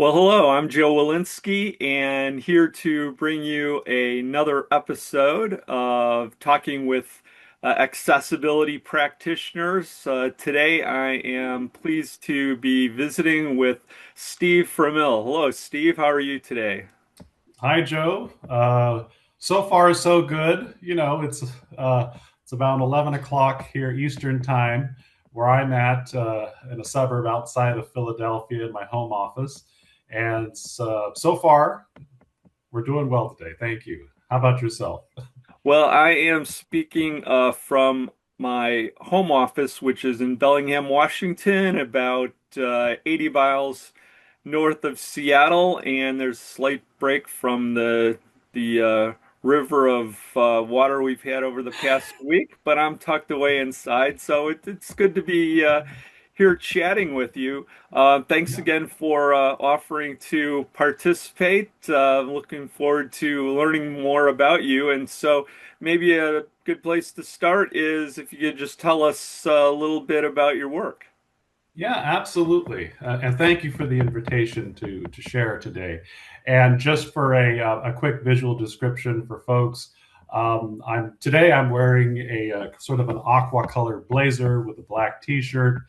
Well, hello, I'm Joe Walensky, and here to bring you another episode of Talking with Accessibility Practitioners. Today, I am pleased to be visiting with Steve Framil. Hello, Steve. How are you today? Hi, Joe. So far, so good. It's about 11 o'clock here Eastern time, where I'm at in a suburb outside of Philadelphia in my home office. And so far, we're doing well today. Thank you. How about yourself? Well, I am speaking from my home office, which is in Bellingham, Washington, about 80 miles north of Seattle, and there's a slight break from the river of water we've had over the past week, but I'm tucked away inside, so it's good to be here chatting with you. Thanks Yeah. again for offering to participate. Looking forward to learning more about you, and so maybe a good place to start is if you could just tell us a little bit about your work. Yeah, absolutely. And thank you for the invitation to share today. And just for a quick visual description for folks, I'm wearing a sort of an aqua colored blazer with a black T-shirt.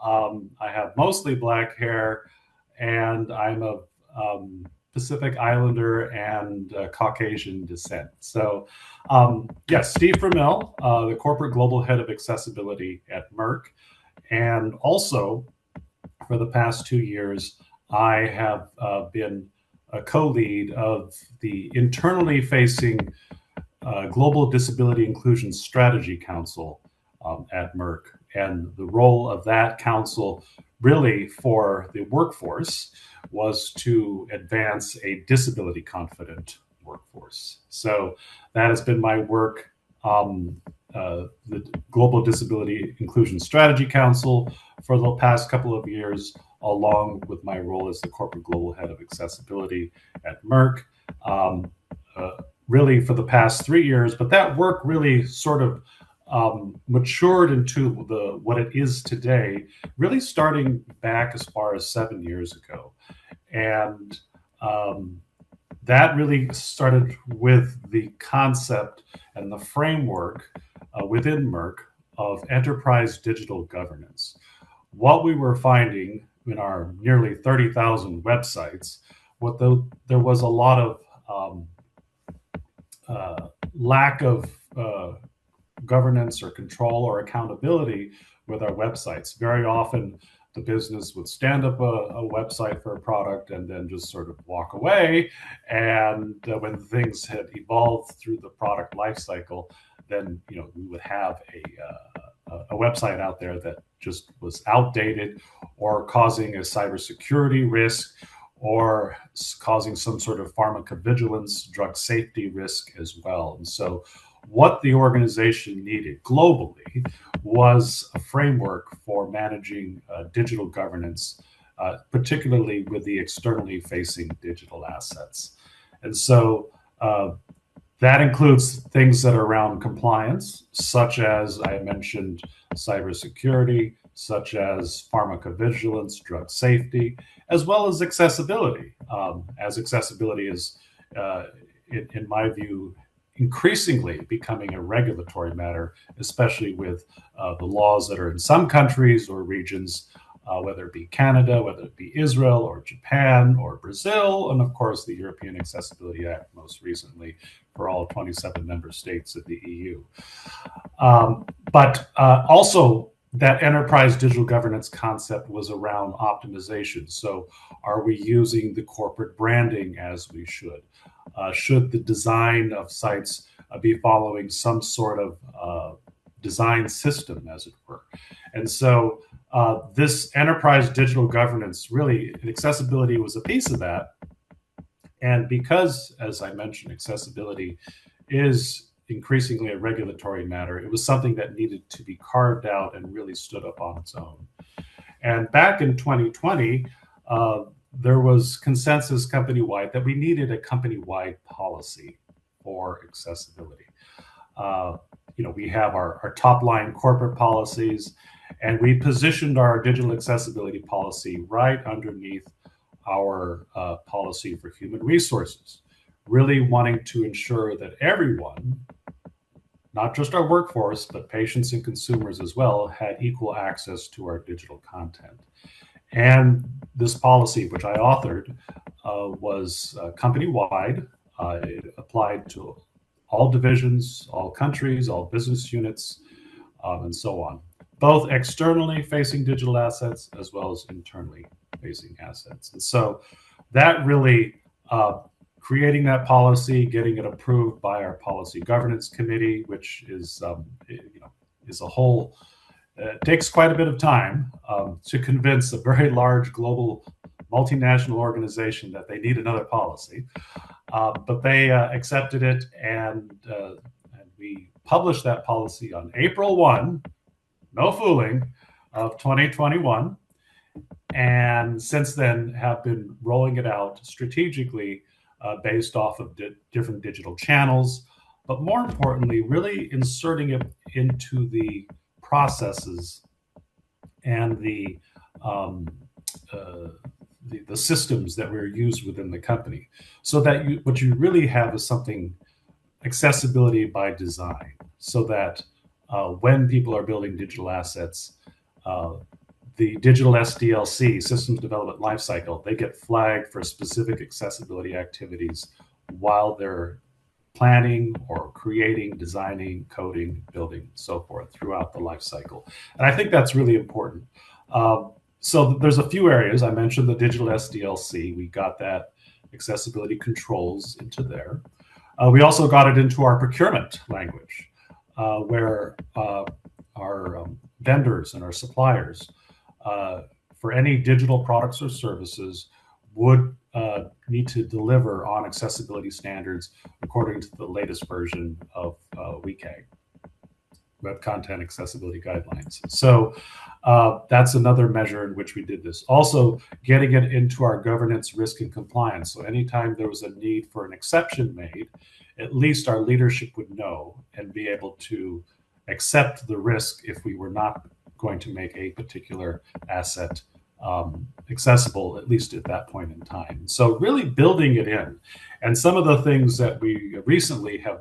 I have mostly black hair, and I'm of Pacific Islander and Caucasian descent. Yes, Steve Framil, the corporate global head of accessibility at Merck. And also, for the past 2 years, I have been a co lead of the internally facing Global Disability Inclusion Strategy Council at Merck. And the role of that council, really for the workforce, was to advance a disability confident workforce. So that has been my work. The Global Disability Inclusion Strategy Council for the past couple of years, along with my role as the corporate global head of accessibility at Merck. Um, uh, Really for the past 3 years, but that work really sort of matured into the what it is today, really starting back as far as 7 years ago. And um, that really started with the concept and the framework within Merck of enterprise digital governance. What we were finding in our nearly 30,000 websites, there was a lot of lack of governance or control or accountability with our websites. Very often, the business would stand up a website for a product and then just sort of walk away. And when things had evolved through the product lifecycle, then we would have a website out there that just was outdated or causing a cybersecurity risk or causing some sort of pharmacovigilance, drug safety risk as well. And so, what the organization needed globally was a framework for managing digital governance, particularly with the externally facing digital assets. And so, that includes things that are around compliance, such as I mentioned, cybersecurity, such as pharmacovigilance, drug safety, as well as accessibility. As accessibility is, in my view, increasingly becoming a regulatory matter, especially with the laws that are in some countries or regions, whether it be Canada, whether it be Israel or Japan or Brazil, and of course the European Accessibility Act most recently for all 27 member states of the EU. But also, that enterprise digital governance concept was around optimization. So, are we using the corporate branding as we should? Should the design of sites be following some sort of design system, as it were? And so, this enterprise digital governance really, accessibility was a piece of that. And because, as I mentioned, accessibility is increasingly a regulatory matter, it was something that needed to be carved out and really stood up on its own. And back in 2020, there was consensus company-wide that we needed a company-wide policy for accessibility. Uh, we have our top line corporate policies, and we positioned our digital accessibility policy right underneath our policy for human resources, really wanting to ensure that everyone, not just our workforce, but patients and consumers as well, had equal access to our digital content. And this policy, which I authored, was company-wide. It applied to all divisions, all countries, all business units, and so on, both externally facing digital assets as well as internally facing assets. And so that really, creating that policy, getting it approved by our policy governance committee, which is, is a whole, takes quite a bit of time to convince a very large global multinational organization that they need another policy. But they accepted it, and we published that policy on April 1, no fooling, of 2021. And since then have been rolling it out strategically based off of different digital channels, but more importantly, really inserting it into the processes and the systems that were used within the company, so that what you really have is something accessibility by design, so that when people are building digital assets, the digital SDLC, Systems Development Lifecycle, they get flagged for specific accessibility activities while they're planning or creating, designing, coding, building, so forth throughout the life cycle. And I think that's really important. So there's a few areas. I mentioned the digital SDLC. We got that accessibility controls into there. We also got it into our procurement language, where our vendors and our suppliers, for any digital products or services, would need to deliver on accessibility standards according to the latest version of WCAG, Web Content Accessibility Guidelines. So that's another measure in which we did this. Also, getting it into our governance, risk, and compliance. So anytime there was a need for an exception made, at least our leadership would know and be able to accept the risk if we were not going to make a particular asset accessible, at least at that point in time. So really building it in. And some of the things that we recently have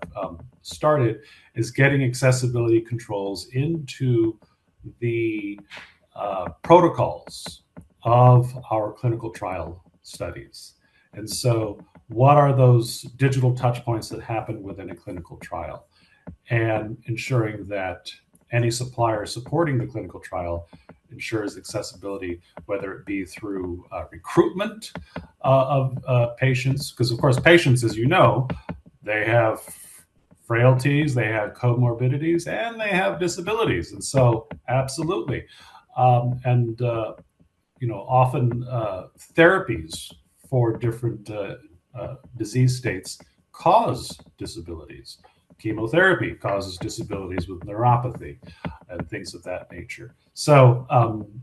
started is getting accessibility controls into the protocols of our clinical trial studies. And so what are those digital touch points that happen within a clinical trial? And ensuring that any supplier supporting the clinical trial ensures accessibility, whether it be through recruitment of patients, because of course patients, as you know, they have frailties, they have comorbidities, and they have disabilities. And so absolutely. Often therapies for different disease states cause disabilities. Chemotherapy causes disabilities with neuropathy and things of that nature. So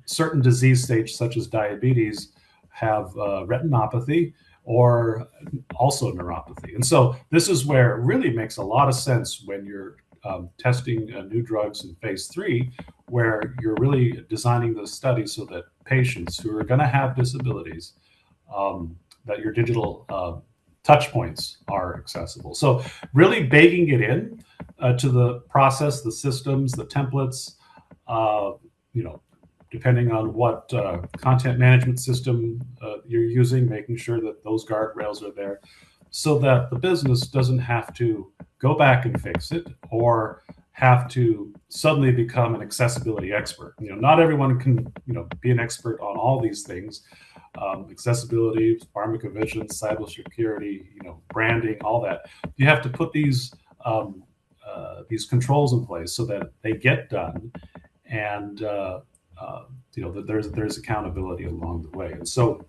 certain disease states such as diabetes have retinopathy or also neuropathy. And so this is where it really makes a lot of sense when you're testing new drugs in phase 3, where you're really designing those studies so that patients who are going to have disabilities, that your digital touch points are accessible. So really baking it in to the process, the systems, the templates, depending on what content management system you're using, making sure that those guardrails are there so that the business doesn't have to go back and fix it or have to suddenly become an accessibility expert. Not everyone can, be an expert on all these things. Accessibility, pharmacovigilance, cybersecurity, branding, all that. You have to put these controls in place so that they get done, and that there's accountability along the way. And so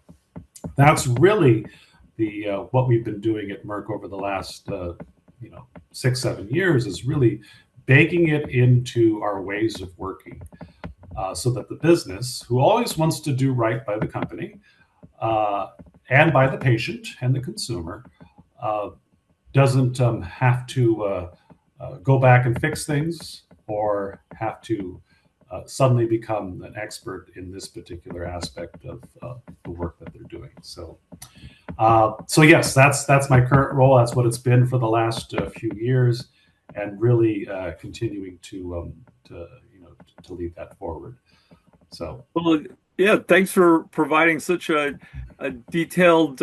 that's really the what we've been doing at Merck over the last 6-7 years, is really baking it into our ways of working, so that the business, who always wants to do right by the company and by the patient and the consumer, doesn't have to go back and fix things or have to suddenly become an expert in this particular aspect of the work that they're doing. So yes, that's my current role. That's what it's been for the last few years, and really continuing to lead that forward. So Well, yeah, thanks for providing such a detailed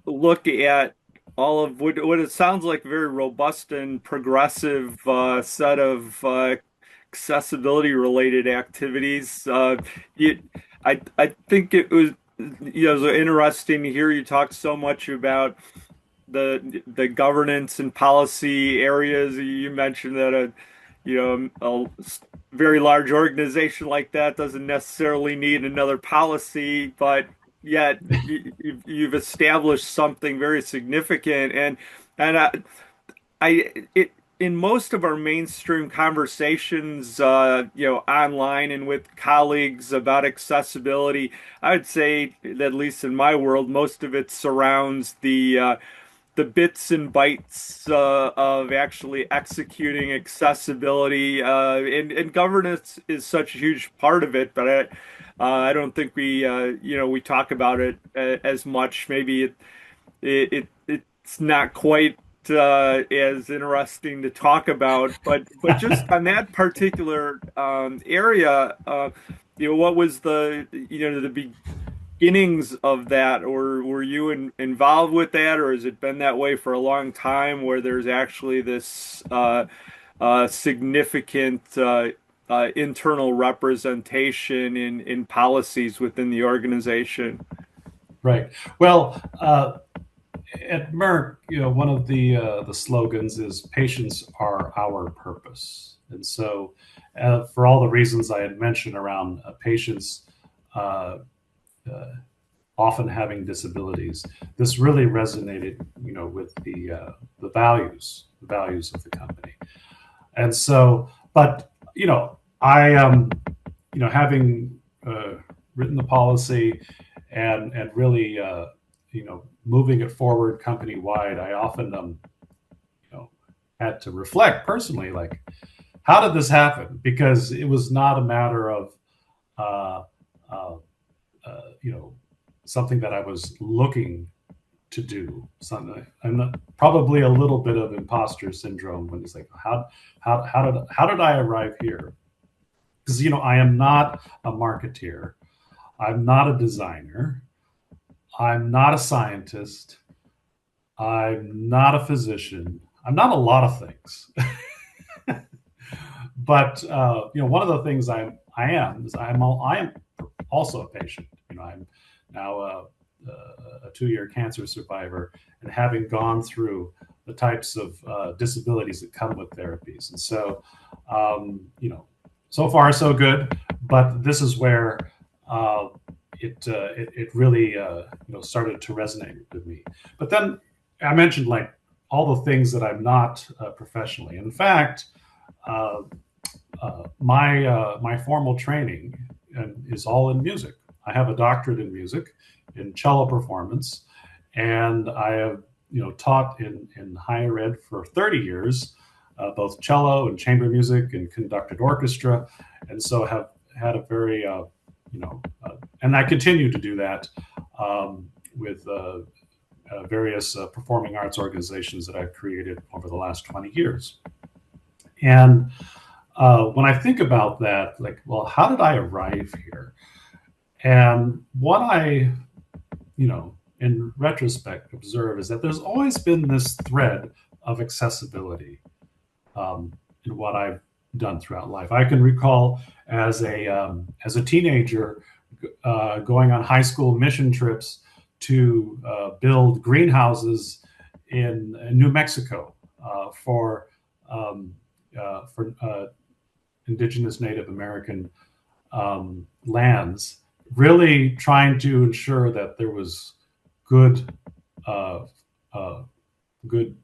look at all of what it sounds like a very robust and progressive set of accessibility related activities. I think it was it was interesting to hear you talk so much about the governance and policy areas. You mentioned that a very large organization like that doesn't necessarily need another policy, but yet you've established something very significant. And I it in most of our mainstream conversations, online and with colleagues about accessibility, I would say that at least in my world, most of it surrounds the bits and bytes of actually executing accessibility, and governance is such a huge part of it. But I don't think we talk about it as much. Maybe it's not quite as interesting to talk about. But just on that particular area, what was the beginnings of that, or were you involved with that, or has it been that way for a long time where there's actually this significant internal representation in policies within the organization? right. Well, at Merck, one of the slogans is "Patients are our purpose," and so for all the reasons I had mentioned around patients uh, uh, often having disabilities, this really resonated, with the values of the company. And so, but I having written the policy and really moving it forward company wide, I often you know had to reflect personally, like, how did this happen? Because it was not a matter of uh, uh, something that I was looking to do. Something, and probably a little bit of imposter syndrome when it's like, how did I arrive here? Because I am not a marketeer, I'm not a designer, I'm not a scientist, I'm not a physician, I'm not a lot of things. But one of the things I am is I am also a patient. I'm now a 2-year cancer survivor, and having gone through the types of disabilities that come with therapies. And so, so far so good. But this is where it really started to resonate with me. But then I mentioned, like, all the things that I'm not professionally. In fact, uh, my formal training is all in music. I have a doctorate in music, in cello performance, and I have taught in higher ed for 30 years, both cello and chamber music and conducted orchestra, and so have had a very and I continue to do that with various performing arts organizations that I've created over the last 20 years. And when I think about that, like, well, how did I arrive here? And what I, in retrospect, observe is that there's always been this thread of accessibility in what I've done throughout life. I can recall as a teenager going on high school mission trips to build greenhouses in New Mexico for indigenous Native American lands, really trying to ensure that there was good uh, uh, good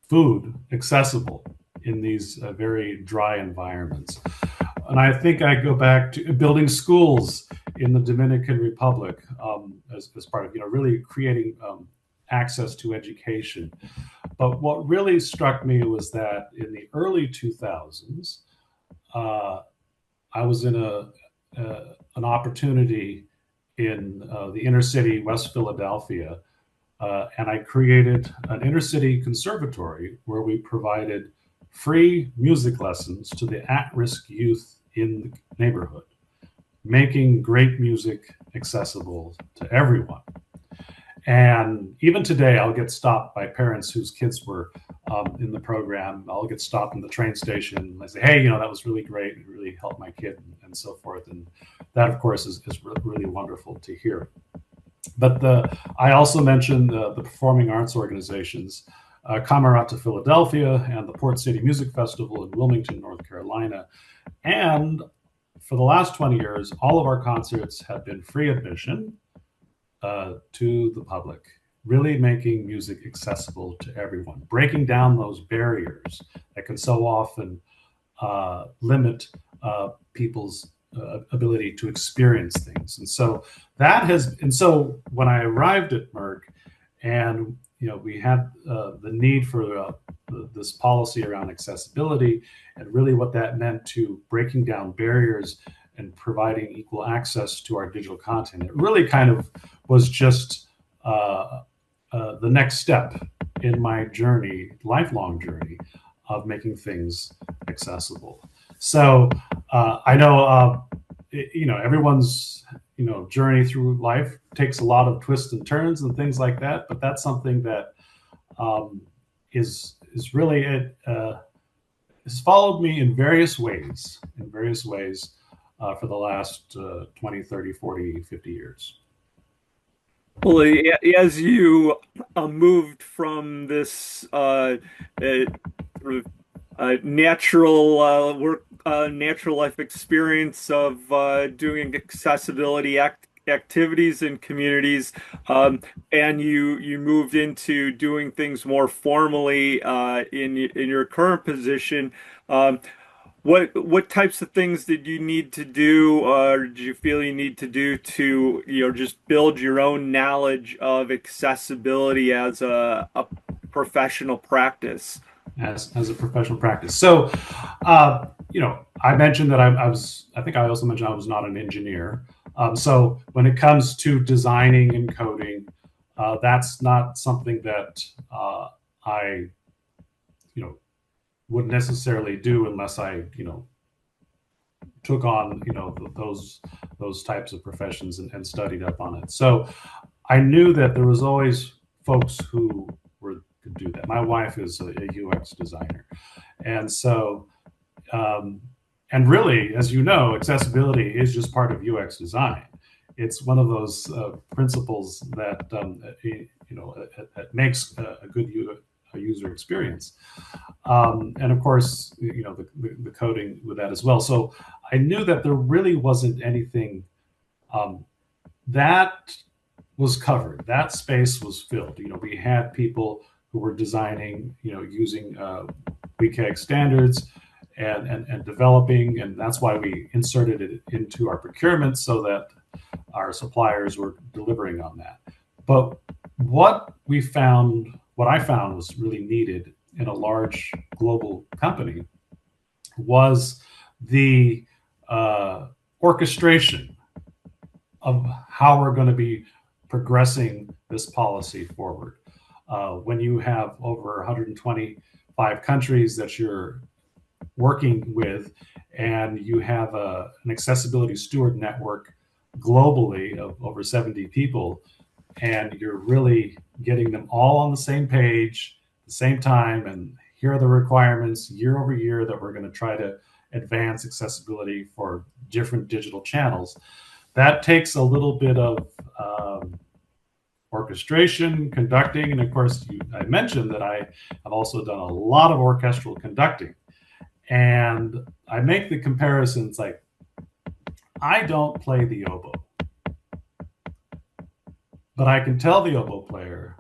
food accessible in these very dry environments. And I think I go back to building schools in the Dominican Republic as part of really creating access to education. But what really struck me was that in the early 2000s, I was in an opportunity in the inner city, West Philadelphia, and I created an inner city conservatory where we provided free music lessons to the at-risk youth in the neighborhood, making great music accessible to everyone. And even today, I'll get stopped by parents whose kids were in the program. I'll get stopped in the train station. I say, hey, that was really great. It really helped my kid, and so forth. And that, of course, is really wonderful to hear. But I also mentioned the performing arts organizations, Camerata Philadelphia and the Port City Music Festival in Wilmington, North Carolina. And for the last 20 years, all of our concerts have been free admission to the public, really making music accessible to everyone, breaking down those barriers that can so often limit people's ability to experience things. And so when I arrived at Merck, and we had the need for this policy around accessibility, and really what that meant to breaking down barriers and providing equal access to our digital content. It really kind of was just the next step in my journey, lifelong journey of making things accessible. So I know, everyone's journey through life takes a lot of twists and turns and things like that. But that's something that is really has followed me in various ways, for the last 20, 30, 40, 50 years. Well, as you moved from this sort of natural work, natural life experience of doing accessibility activities in communities, and you moved into doing things more formally in your current position. What types of things did you need to do, or did you feel you need to do to, just build your own knowledge of accessibility as a professional practice? As a professional practice. So, I mentioned that I think I also mentioned I was not an engineer. So when it comes to designing and coding, that's not something that I, would necessarily do unless I, took on, those types of professions and studied up on it. So I knew that there was always folks who could do that. My wife is a UX designer, and so and really, as you know, accessibility is just part of UX design. It's one of those principles that that makes a good user experience, and of course, the coding with that as well. So I knew that there really wasn't anything that was covered. That space was filled. We had people who were designing, using WCAG standards and developing, and that's why we inserted it into our procurement so that our suppliers were delivering on that. But what I found was really needed in a large global company was the orchestration of how we're going to be progressing this policy forward. When you have over 125 countries that you're working with, and you have an accessibility steward network globally of over 70 people, and you're really getting them all on the same page, the same time, and here are the requirements year over year that we're going to try to advance accessibility for different digital channels. That takes a little bit of orchestration, conducting, and of course, I mentioned that I have also done a lot of orchestral conducting. And I make the comparisons like, I don't play the oboe, but I can tell the oboe player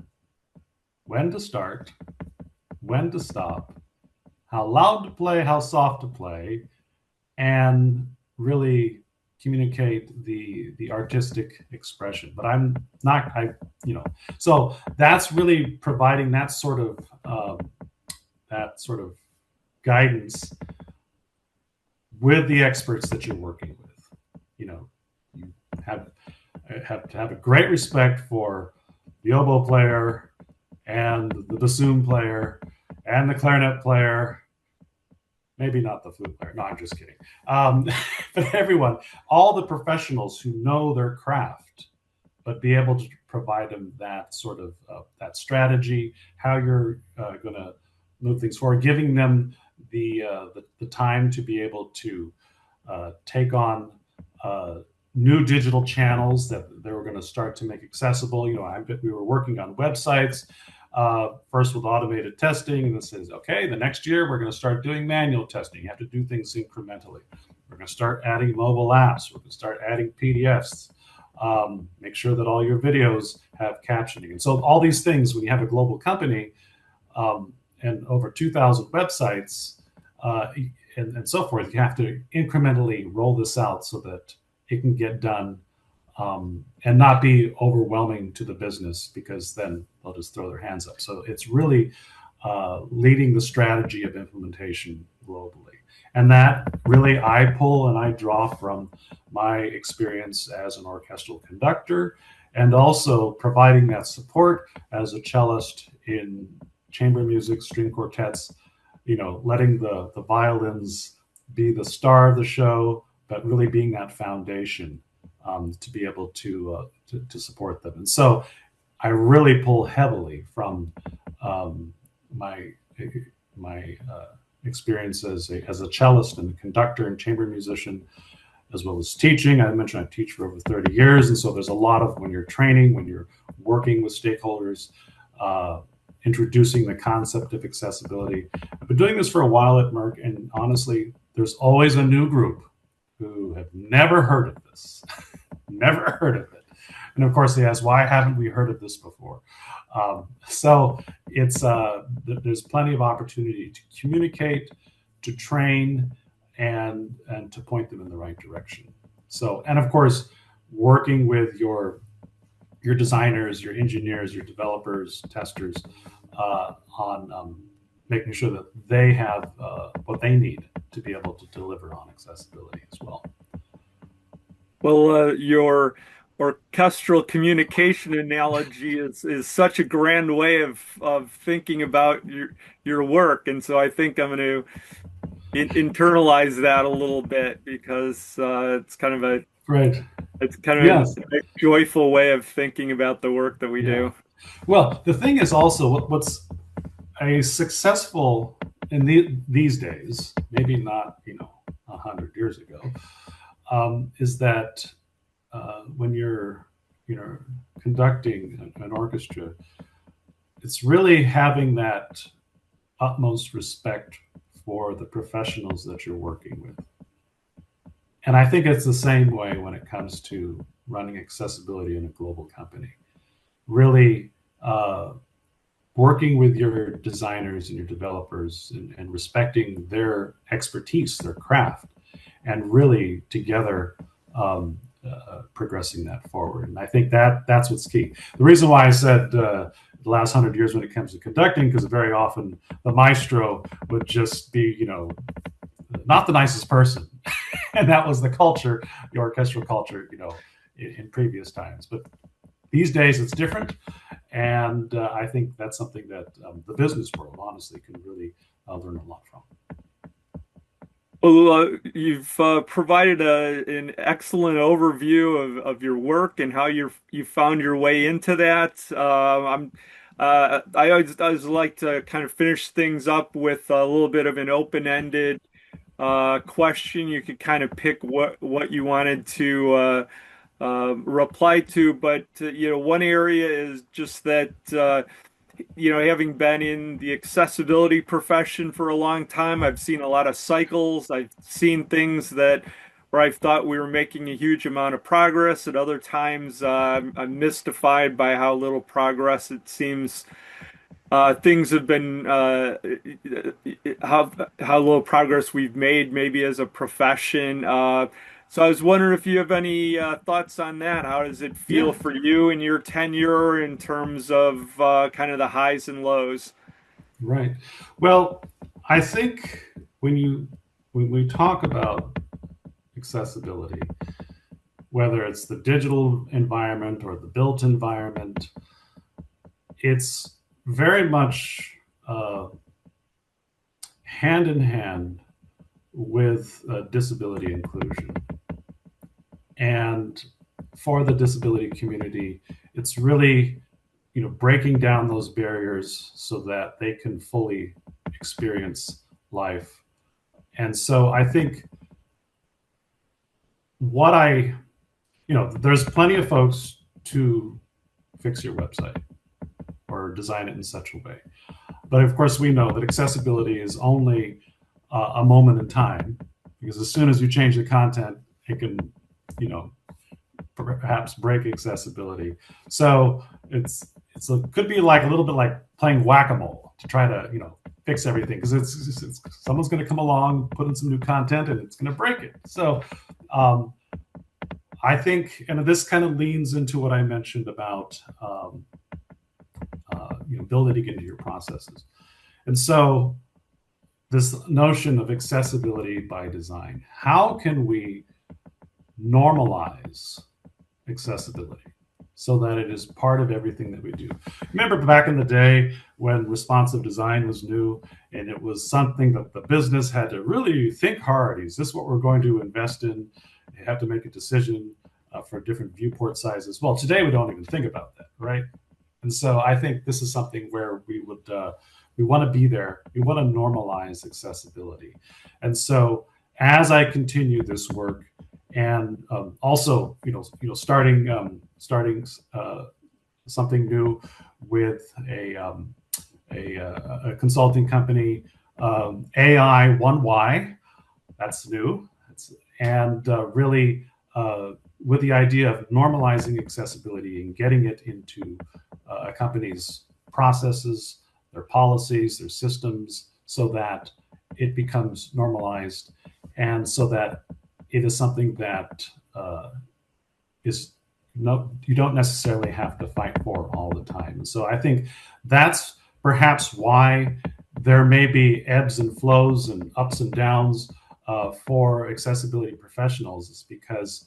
when to start, when to stop, how loud to play, how soft to play, and really communicate the artistic expression. But I'm not, so that's really providing that sort of guidance with the experts that you're working with. You know, you have have to have a great respect for the oboe player and the bassoon player and the clarinet player. Maybe not the flute player. No, I'm just kidding. But everyone, all the professionals who know their craft, but be able to provide them that sort of that strategy, how you're going to move things forward, giving them the time to be able to take on new digital channels that they were going to start to make accessible. You know, we were working on websites first with automated testing, and it says, okay, the next year we're going to start doing manual testing. You have to do things incrementally. We're going to start adding mobile apps. We're going to start adding PDFs. Make sure that all your videos have captioning. And so all these things, when you have a global company and over 2,000 websites and so forth, you have to incrementally roll this out so that it can get done and not be overwhelming to the business, because then they'll just throw their hands up. So it's really leading the strategy of implementation globally. And that really I pull and I draw from my experience as an orchestral conductor, and also providing that support as a cellist in chamber music, string quartets, you know, letting the violins be the star of the show, but really being that foundation to be able to support them. And so I really pull heavily from my experience as a cellist and a conductor and chamber musician, as well as teaching. I mentioned I teach for over 30 years, and so there's a lot of, when you're training, when you're working with stakeholders, introducing the concept of accessibility. I've been doing this for a while at Merck, and honestly, there's always a new group who have never heard of this, never heard of it. And of course they ask, why haven't we heard of this before? So it's there's plenty of opportunity to communicate, to train, and to point them in the right direction. So, and of course, working with your designers, your engineers, your developers, testers on making sure that they have what they need to be able to deliver on accessibility as well. Well, your orchestral communication analogy is such a grand way of thinking about your work, and so I think I'm going to internalize that a little bit, because Right. it's kind of Yes. a joyful way of thinking about the work that we Yeah. do. Well, the thing is also what's a successful in these days, maybe not 100 years ago, is that when you're conducting an orchestra, it's really having that utmost respect for the professionals that you're working with. And I think it's the same way when it comes to running accessibility in a global company. Really working with your designers and your developers, and respecting their expertise, their craft, and really together progressing that forward. And I think that's what's key. The reason why I said the last 100 years when it comes to conducting, because very often the maestro would just be, not the nicest person. And that was the culture, the orchestral culture, in previous times. But these days it's different. And I think that's something that the business world, honestly, can really learn a lot from. Well, you've provided an excellent overview of your work and how you found your way into that. I always like to kind of finish things up with a little bit of an open-ended question. You could kind of pick what you wanted to reply to, but one area is just that. Having been in the accessibility profession for a long time, I've seen a lot of cycles. I've seen things where I thought we were making a huge amount of progress. At other times, I'm mystified by how little progress it seems. Things have been how little progress we've made, maybe as a profession. So I was wondering if you have any thoughts on that. How does it feel Yeah, for you in your tenure in terms of kind of the highs and lows? right. Well, I think when you when we talk about accessibility, whether it's the digital environment or the built environment, it's very much hand in hand with disability inclusion. And for the disability community, it's really, breaking down those barriers so that they can fully experience life. And so I think what I, there's plenty of folks to fix your website or design it in such a way. But of course, we know that accessibility is only a moment in time, because as soon as you change the content, it can, you know, perhaps break accessibility. So it could be like a little bit like playing whack-a-mole to try to, fix everything, because it's someone's going to come along, put in some new content, and it's going to break it. So I think, and this kind of leans into what I mentioned about building it into your processes. And so this notion of accessibility by design, how can we normalize accessibility so that it is part of everything that we do? Remember back in the day when responsive design was new, and it was something that the business had to really think hard. Is this what we're going to invest in? You have to make a decision for different viewport sizes. Well, today we don't even think about that, right? And so I think this is something where we want to be there. We want to normalize accessibility. And so as I continue this work, and also, starting something new with a consulting company, AI 1Y. That's new. And really with the idea of normalizing accessibility and getting it into a company's processes, their policies, their systems, so that it becomes normalized, and so that it is something that is you don't necessarily have to fight for all the time. And so I think that's perhaps why there may be ebbs and flows and ups and downs for accessibility professionals, is because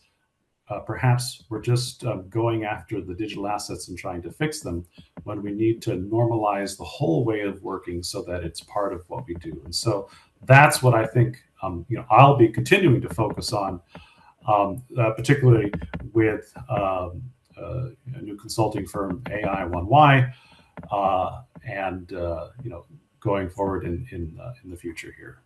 perhaps we're just going after the digital assets and trying to fix them, when we need to normalize the whole way of working so that it's part of what we do. And so that's what I think I'll be continuing to focus on, particularly with a new consulting firm, AI 1Y, and going forward in the future here.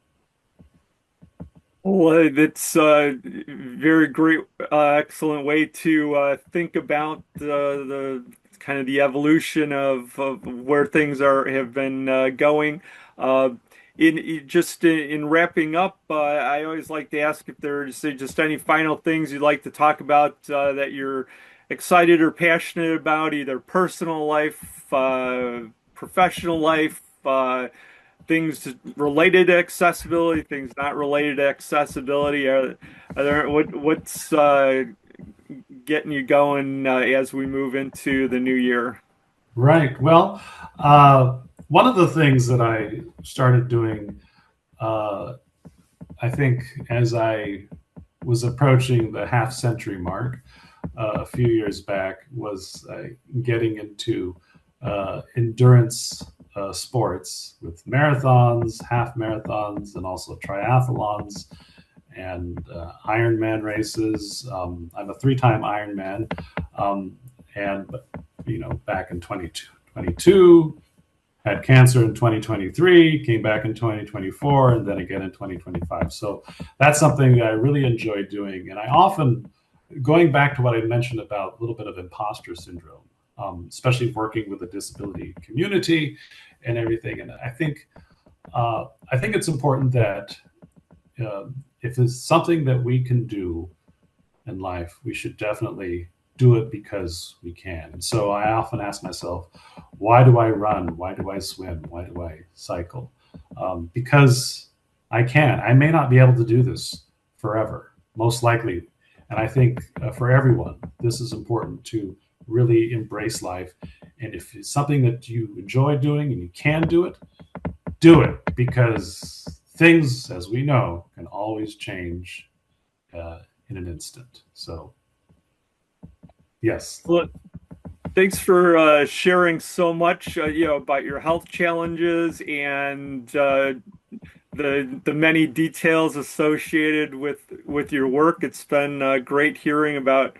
Well, that's a very great, excellent way to think about the kind of the evolution of where things have been going. Uh, in wrapping up, I always like to ask if there's just any final things you'd like to talk about that you're excited or passionate about, either personal life, professional life. Things related to accessibility, things not related to accessibility. Are there what's getting you going as we move into the new year? Right. Well, one of the things that I started doing, I think, as I was approaching the half century mark a few years back, was getting into endurance sports with marathons, half marathons, and also triathlons and Ironman races. I'm a three-time Ironman, and back in 2022, had cancer in 2023, came back in 2024, and then again in 2025. So that's something that I really enjoy doing. And I often, going back to what I mentioned about a little bit of imposter syndrome, especially working with the disability community and everything. And I think it's important that if it's something that we can do in life, we should definitely do it because we can. And so I often ask myself, why do I run? Why do I swim? Why do I cycle? Because I can. I may not be able to do this forever, most likely. And I think for everyone, this is important to really embrace life. And if it's something that you enjoy doing and you can do it, because things, as we know, can always change in an instant. So, yes, Well, thanks for sharing so much, about your health challenges and the many details associated with your work. It's been great hearing about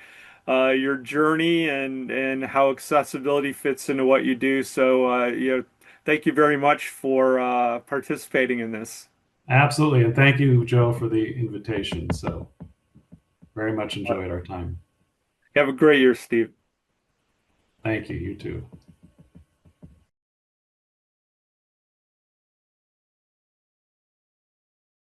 your journey and how accessibility fits into what you do. So, thank you very much for participating in this. absolutely. And thank you, Joe, for the invitation. So, very much Uh, enjoyed our time. have a great year, Steve. Thank you. You too.